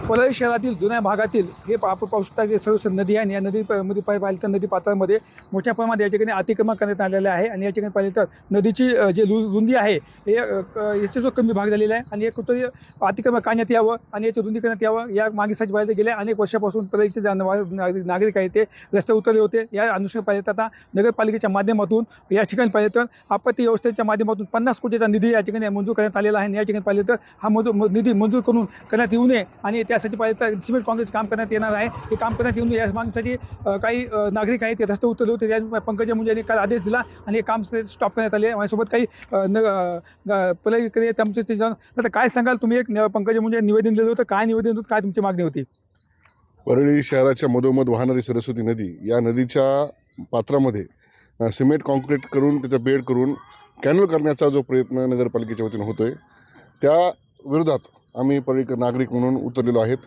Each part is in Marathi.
परळी शहरातील जुन्या भागातील हे आपण पाहू शकता की सर्व नदी आहे आणि या नदीमध्ये पाहिलं तर नदी पात्रामध्ये मोठ्या प्रमाणात या ठिकाणी अतिक्रमण करण्यात आलेलं आहे आणि या ठिकाणी पाहिलं तर नदीची जी रुंदी आहे हे याचा जो कमी भाग झालेला आहे आणि हे कुठंतरी अतिक्रमण काढण्यात यावं आणि याची रुंदी करण्यात यावं या मागेसाठी पाहिलं गेल्या अनेक वर्षापासून परळीचे नागरिक आहेत ते रस्त्यावर उतरले होते। या अनुषंगाने पाहिलं तर आता नगरपालिकेच्या माध्यमातून या ठिकाणी पाहिलं तर आपत्ती व्यवस्थेच्या माध्यमातून 50 कोटीचा निधी या ठिकाणी मंजूर करण्यात आलेला आहे आणि या ठिकाणी पाहिलं तर हा निधी मंजूर करून करण्यात येऊ नये आणि त्यासाठी पाहिलं तर सिमेंट काँक्रीट काम करण्यात येणार आहे। हे काम करण्यात येऊ नये या मागणीसाठी काही नागरिक आहेत ते रस्त्यावर उतरले होते। त्या पंकजा मुंडे यांनी काल आदेश दिला आणि हे काम स्टॉप करण्यात आले। माझ्यासोबत काही परळीकडे त्यामुळे जाऊन आता काय सांगाल तुम्ही? एक पंकजा मुंडे निवेदन दिलं होतं, काय निवेदन होतं, काय तुमची मागणी होती? परळी शहराच्या मधोमध वाहणारी सरस्वती नदी या नदीच्या पात्रामध्ये सिमेंट कॉन्क्रीट करून त्याचा बेड करून कॅनल करण्याचा जो प्रयत्न नगरपालिकेच्या वतीनं होतोय त्या विरोधात आम्ही परळीकर नागरिक म्हणून उतरलेलो आहेत।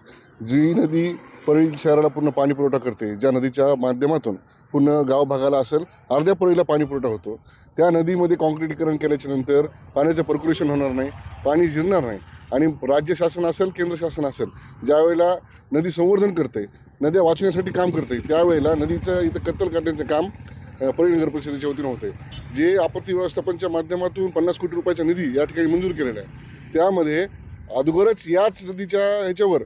जी नदी परळी शहराला पूर्ण पाणी पुरवठा करते, ज्या नदीच्या माध्यमातून पूर्ण गाव भागाला असेल अर्ध्या परळीला पाणी पुरवठा होतो, त्या नदीमध्ये कॉन्क्रीटीकरण केल्याच्या नंतर पाण्याचं पर्क्युलेशन होणार नाही, पाणी जिरणार नाही आणि राज्य शासन असेल केंद्र शासन असेल ज्यावेळेला नदी संवर्धन करते, नद्या वाचवण्यासाठी काम करते, त्यावेळेला नदीचं इथं कत्तल करण्याचं काम परळी नगर परिषदेच्या वतीनं होते। जे आपत्ती व्यवस्थापनच्या माध्यमातून 50 कोटी रुपयाचा निधी या ठिकाणी मंजूर केलेला आहे, त्यामध्ये अगोदरच याच नदीच्या ह्याच्यावर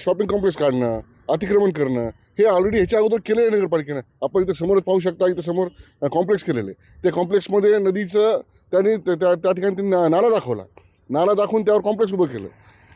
शॉपिंग कॉम्प्लेक्स काढणं, अतिक्रमण करणं हे ऑलरेडी ह्याच्या अगोदर केलं आहे नगरपालिकेनं। आपण इथं समोरच पाहू शकता, इथं समोर कॉम्प्लेक्स केलेलं आहे। त्या कॉम्प्लेक्समध्ये नदीचं त्यांनी त्या ठिकाणी त्यांनी नाला दाखवला, नाला दाखवून त्यावर कॉम्प्लेक्स उभं केलं।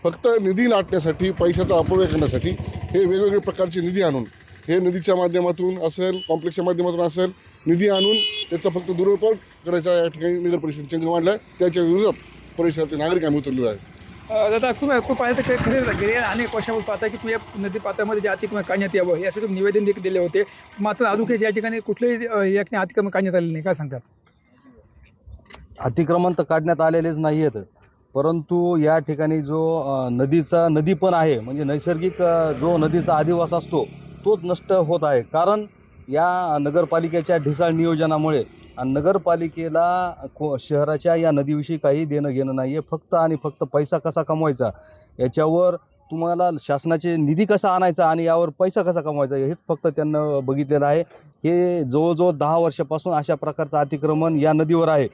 फक्त निधी लाटण्यासाठी, पैशाचा अपव्यय करण्यासाठी हे वेगवेगळे प्रकारचे निधी आणून हे नदीच्या माध्यमातून असेल कॉम्प्लेक्सच्या माध्यमातून असेल निधी आणून त्याचा फक्त दुरुपयोग करायचा या ठिकाणी नगर परिषदेने चंग मांडला आहे। त्याच्या विरोधात परिसरातील नागरिक आम्ही उतरलेलो आहेत। दादा खूप पाहिलं तर खरे गेल्या अनेक वर्षापासून पाहता की तुम्ही या नदी पात्रामध्ये जे अतिक्रमण काढण्यात यावं यासाठी निवेदन देखील दिले होते, मात्र अजून या ठिकाणी कुठलेही या ठिकाणी अतिक्रमण काढण्यात आलेलं नाही, काय सांगतात? अतिक्रमण तर काढण्यात आलेलेच नाही आहेत, परंतु या ठिकाणी जो नदी पण आहे म्हणजे नैसर्गिक जो नदीचा अधिवास असतो तोच नष्ट होत आहे। कारण या नगरपालिकेच्या ढिसाळ नियोजनामुळे नगरपालिकेला शहराच्या या नदीविषयी काही देणं घेणं नाही आहे। फक्त आणि फक्त पैसा कसा कमवायचा याच्यावर, तुम्हाला शासनाचे निधी कसा आणायचा आणि यावर पैसा कसा कमवायचा हेच फक्त त्यांना बघितलेलं आहे। हे जवळजवळ 10 वर्षापासून अशा प्रकारचं अतिक्रमण या नदीवर आहे।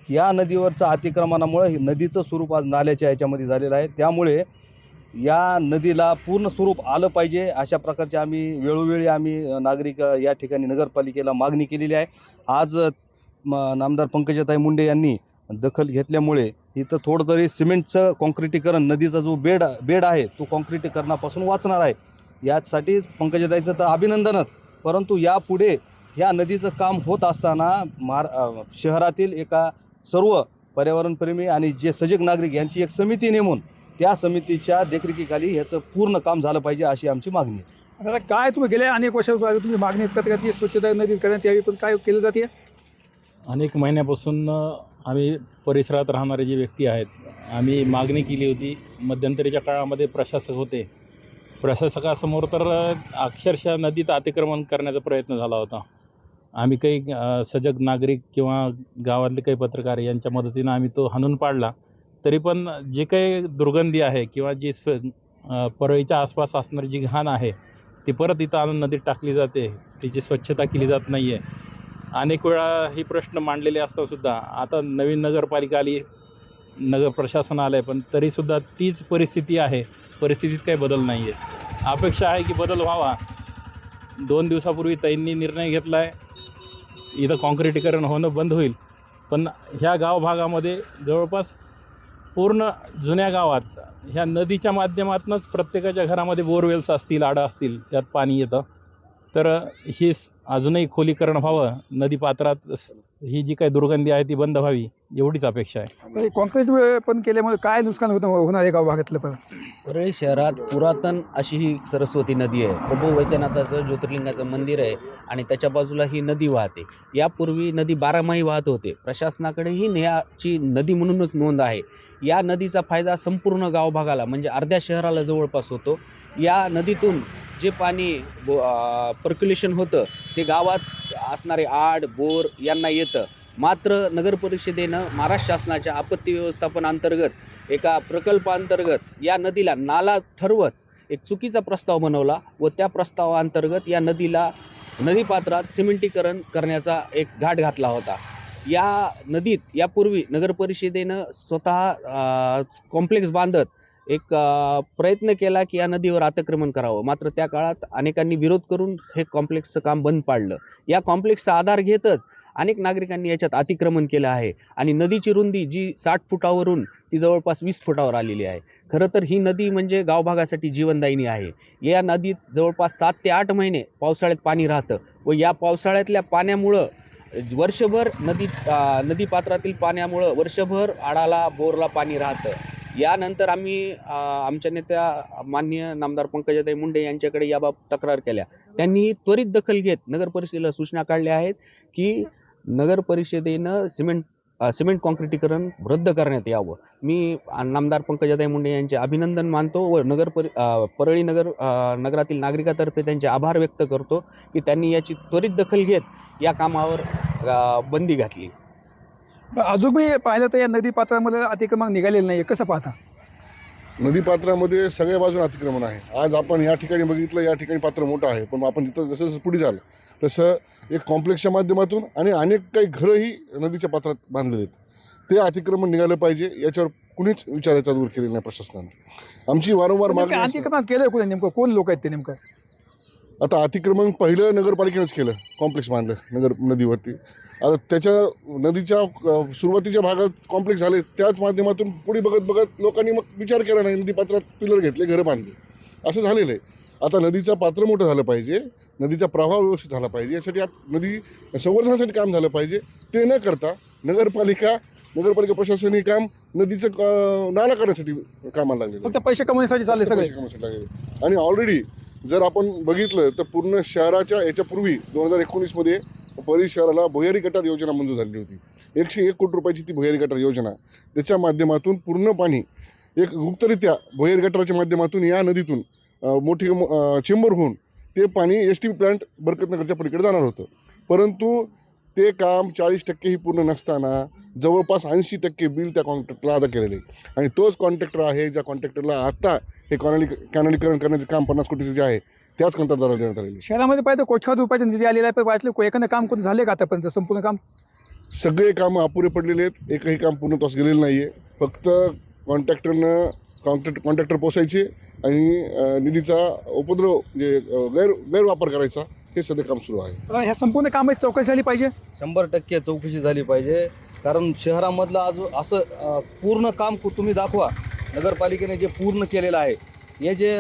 या नदीवरचं अतिक्रमणामुळे नदीचं स्वरूप आज नाल्याच्या याच्यामध्ये झालेलं आहे। त्यामुळे या नदीला पूर्ण स्वरूप आलं पाहिजे अशा प्रकारचे आम्ही वेळोवेळी नागरिक या ठिकाणी नगरपालिकेला मागणी केलेली आहे। आज नामदार पंकजाताई मुंडे यांनी दखल घेतल्यामुळे इथं थोडं तरी सिमेंटचं कॉन्क्रीटीकरण, नदीचा जो बेड आहे तो कॉन्क्रीटीकरणापासून वाचणार आहे। यासाठी पंकजाताईचं तर अभिनंदनच, परंतु यापुढे ह्या नदीचं काम होत असताना शहरातील एका सर्व पर्यावरणप्रेमी आणि जे सजग नागरिक यांची एक समिती नेमून त्या समितीच्या देखरेखीखाली ह्याचं पूर्ण काम झालं पाहिजे अशी आमची मागणी आहे। आता काय तुम्ही गेल्या अनेक वर्षापासून तुम्ही मागणी करत की स्वच्छता नदी करण्यात यावी, पण काय केलं जाते? अनेक महिन्यापासून आम्ही परिसरात राहणारे जे व्यक्ती आहेत आम्ही मागणी केली होती। मध्यंतरीच्या काळामध्ये प्रशासक होते, प्रशासकासमोर तर अक्षरशः नदीत अतिक्रमण करण्याचा प्रयत्न झाला होता। आम्ही काही सजग नागरिक किंवा गावातले काही पत्रकार यांच्या मदतीनं आम्ही तो हाणून पाडला, तरी पण जे काही दुर्गंधी आहे किंवा जी परळीच्या आसपास असणारी जी घाण आहे ती परत इथं आणून नदीत टाकली जाते, तिची स्वच्छता केली जात नाही आहे। अनेक वेळा हे प्रश्न मांडलेले असतासुद्धा आता नवीन नगरपालिका आली, नगर प्रशासन आलं आहे, पण तरीसुद्धा तीच परिस्थिती आहे, परिस्थितीत काही बदल नाही आहे। अपेक्षा आहे की बदल व्हावा। 2 दिवसापूर्वी ताईंनी निर्णय घेतला आहे इथं कॉन्क्रीटीकरण होणं बंद होईल, पण ह्या गावभागामध्ये जवळपास पूर्ण जुन्या गावात ह्या नदीच्या माध्यमातूनच प्रत्येकाच्या घरामध्ये बोरवेल्स असतील, आडा असतील, त्यात पाणी येतं। तर ही अजूनही खोलीकरण व्हावं, नदी पात्रात ही जी काही दुर्गंधी आहे ती बंद व्हावी एवढीच अपेक्षा आहे। कॉन्क्रीट पण केल्यामुळे काय नुकसान होणार आहे गाव भागातलं? पण परळी शहरात पुरातन अशी ही सरस्वती नदी आहे, प्रभू वैद्यनाथाचं ज्योतिर्लिंगाचं मंदिर आहे आणि त्याच्या बाजूला ही नदी वाहते। यापूर्वी नदी 12माही वाहत होते, प्रशासनाकडेही याची नदी म्हणूनच नोंद आहे। या नदीचा फायदा संपूर्ण गाव भागाला म्हणजे अर्ध्या शहराला जवळपास होतो। या नदीतून जे पाणी पर्क्युलेशन होतं ते गावात असणारे आड बोर यांना येतं। मात्र नगर परिषदेनं महाराष्ट्र शासनाच्या आपत्ती व्यवस्थापन अंतर्गत एका प्रकल्पांतर्गत या नदीला नाला ठरवत एक चुकीचा प्रस्ताव बनवला व त्या प्रस्तावाअंतर्गत या नदीपात्रात सिमेंटीकरण करण्याचा एक घाट घातला होता. या नदीत यापूर्वी नगर परिषदेनं स्वतः कॉम्प्लेक्स बांधत एक प्रयत्न केला की या नदीवर अतिक्रमण करावं, मात्र त्या काळात अनेकांनी विरोध करून हे कॉम्प्लेक्सचं काम बंद पाडलं. या कॉम्प्लेक्सचा आधार घेतच अनेक नागरिकांनी याच्यात अतिक्रमण केलं आहे आणि नदीची रुंदी जी 60 फुटावरून ती जवळपास 20 फुटावर आलेली आहे. खरं तर ही नदी म्हणजे गावभागासाठी जीवनदायिनी आहे. या नदीत जवळपास 7 ते 8 महिने पावसाळ्यात पाणी राहतं व या पावसाळ्यातल्या पाण्यामुळं वर्षभर नदीपात्रातील पाण्यामुळं वर्षभर आडाला बोरला पाणी राहतं. यानंतर आम्ही आमच्या नेत्या माननीय नामदार पंकजाताई मुंडे यांच्याकडे याबाबत तक्रार केल्या. त्यांनी त्वरित दखल घेत नगर परिषदेला सूचना काढल्या आहेत की नगर परिषदेनं सिमेंट कॉन्क्रिटीकरण रद्द करण्यात यावं. मी नामदार पंकजाताई मुंडे यांचे अभिनंदन मानतो व परळी नगरातील नागरिकातर्फे त्यांचे आभार व्यक्त करतो की त्यांनी याची त्वरित दखल घेत या कामावर बंदी घातली. अजून मी पाहिलं तर या नदीपात्रामध्ये अतिक्रमण निघालेलं नाही, कसं पाहता? नदीपात्रामध्ये सगळ्या बाजूने अतिक्रमण आहे. आज आपण या ठिकाणी बघितलं, या ठिकाणी पात्र मोठं आहे, पण आपण जसं जसं पुढे झालं तसं एक कॉम्प्लेक्सच्या माध्यमातून आणि अनेक काही घरंही नदीच्या पात्रात बांधलेले आहेत. ते अतिक्रमण निघालं पाहिजे, याच्यावर कुणीच विचारायचा दूर केलेला नाही प्रशासनाने. आमची वारंवार मागणी असते. अतिक्रमण केलं कोणी नेमकं, कोण लोक आहेत ते नेमकं? आता अतिक्रमण पहिलं नगरपालिकेनंच केलं, कॉम्प्लेक्स बांधलं नदीवरती. आता त्याच्या नदीच्या सुरुवातीच्या भागात कॉम्प्लेक्स झाले, त्याच माध्यमातून पुढे बघत लोकांनी मग विचार केला नाही, नदीपात्रात पिलर घेतले, घरं बांधले, असं झालेलं आहे. आता नदीचं पात्र मोठं झालं पाहिजे, नदीचा प्रवाह व्यवस्थित झाला पाहिजे, यासाठी नदी संवर्धनासाठी काम झालं पाहिजे. ते न करता नगरपालिका प्रशासन हे काम नदीचं नाला करण्यासाठी कामाला लागले, फक्त पैसे कमवण्यासाठी चालले सगळे. आणि ऑलरेडी जर आपण बघितलं तर पूर्ण शहराच्या याच्यापूर्वी 2019मध्ये परळी शहराला भुयारी गटार योजना मंजूर झालेली होती. 101 कोटी रुपयाची ती भुयारी गटार योजना. त्याच्या माध्यमातून पूर्ण पाणी एक गुप्तरित्या भुयारी गटाराच्या माध्यमातून या नदीतून मोठी चेंबर होऊन ते पाणी STP प्लांट बरकतनगरच्या पलीकडे जाणार होतं. परंतु ते काम 40% ही पूर्ण नसताना जवळपास 80% बिल त्या कॉन्ट्रॅक्टरला अदा केलेले आहे. आणि तोच कॉन्ट्रॅक्टर आहे ज्या कॉन्ट्रॅक्टरला आता हे कॅनलीकरण करण्याचे काम 50 कोटीचं जे आहे त्याच कंत्राटदाराला देण्यात आलेले. शहरामध्ये पाहिजे कोट्यावधी रुपयाचा निधी आलेला आहे, पण वाटलं एखादं काम कोण झाले का आतापर्यंत? संपूर्ण काम सगळे कामं अपुरे पडलेले आहेत, एकही काम पूर्णत्वास गेलेलं नाही आहे. फक्त कॉन्ट्रॅक्टर पोसायचे आणि निधीचा उपद्रव म्हणजे गैरवापर करायचा, हे सध्या काम सुरू आहे. ह्या संपूर्ण कामाची चौकशी झाली पाहिजे, 100% चौकशी झाली पाहिजे. कारण शहरामधलं असं पूर्ण काम तुम्ही दाखवा नगरपालिकेने जे पूर्ण केलेलं आहे. हे जे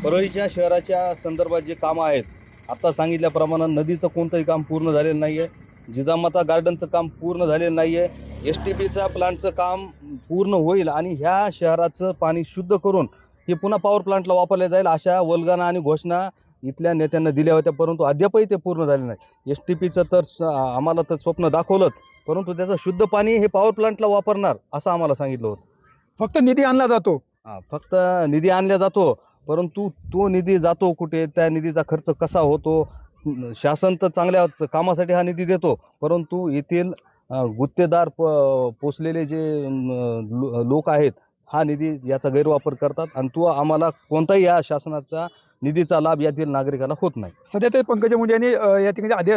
परळीच्या शहराच्या संदर्भात जे कामं आहेत, आत्ता सांगितल्याप्रमाणे नदीचं कोणतंही काम पूर्ण झालेलं नाही आहे, जिजामाता गार्डनचं काम पूर्ण झालेलं नाही आहे, STPच्या प्लांटचं काम पूर्ण होईल आणि ह्या शहराचं पाणी शुद्ध करून हे पुन्हा पॉवर प्लांटला वापरले जाईल अशा वल्गना आणि घोषणा इथल्या नेत्यांना दिल्या होत्या, परंतु अद्यापही ते पूर्ण झाले नाही. STPचं तर आम्हाला तर स्वप्न दाखवलं, परंतु त्याचं शुद्ध पाणी हे पॉवर प्लांटला वापरणार असं आम्हाला सांगितलं होतं. फक्त निधी आणला जातो. फक्त निधी आणला जातो, परंतु तो निधी जातो कुठे, त्या निधीचा खर्च कसा होतो? शासन तर चांगल्या कामासाठी हा निधी देतो, परंतु येथील गुत्तेदार पोचलेले जे लोक आहेत हा निधी याचा गैरवापर करतात आणि तो आम्हाला कोणताही या शासनाचा निधीचा लाभ यातील नागरिकाला होत नाही. सध्या ते पंकजा मुंडे यांनी या ठिकाणी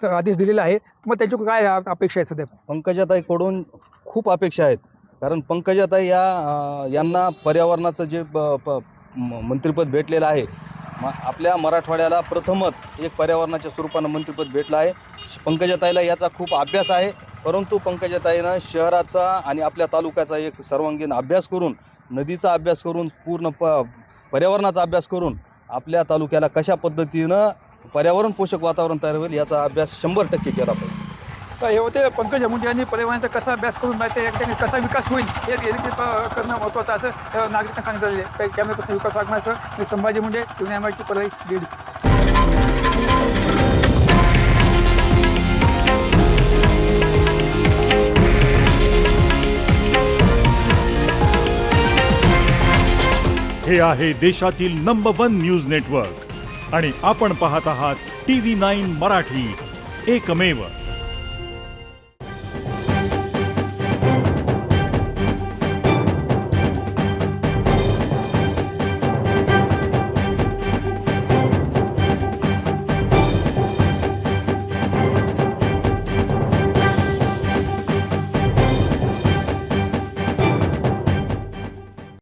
आदेश दिलेला आहे, मग त्यांच्याकडून काय अपेक्षा आहे सध्या? पंकजाताईकडून खूप अपेक्षा आहेत, कारण पंकजाताई यांना पर्यावरणाचं जे मंत्रिपद भेटलेलं आहे, आपल्या मराठवाड्याला प्रथमच एक पर्यावरणाच्या स्वरूपानं मंत्रिपद भेटलं आहे. पंकजाताईला याचा खूप अभ्यास आहे, परंतु पंकजाताईनं शहराचा आणि आपल्या तालुक्याचा एक सर्वांगीण अभ्यास करून, नदीचा अभ्यास करून, पूर्ण पर्यावरणाचा अभ्यास करून आपल्या तालुक्याला कशा पद्धतीनं पर्यावरण पोषक वातावरण तयार होईल याचा अभ्यास 100% केला पाहिजे. तर हे होते पंकजा मुंडे यांनी पर्यावरणाचा कसा अभ्यास करून माहिती या ठिकाणी कसा विकास होईल हे करणं महत्त्वाचं असं नागरिकांना सांगितलं आहे. कॅमेरापर्सन विकास वागण्याचं मी संभाजी मुंडे, पुण्याची परळी बीड. हे आहे देशातील नंबर 1 न्यूज नेटवर्क आणि आपण पाहत आहात TV9 मराठी, एकमेव.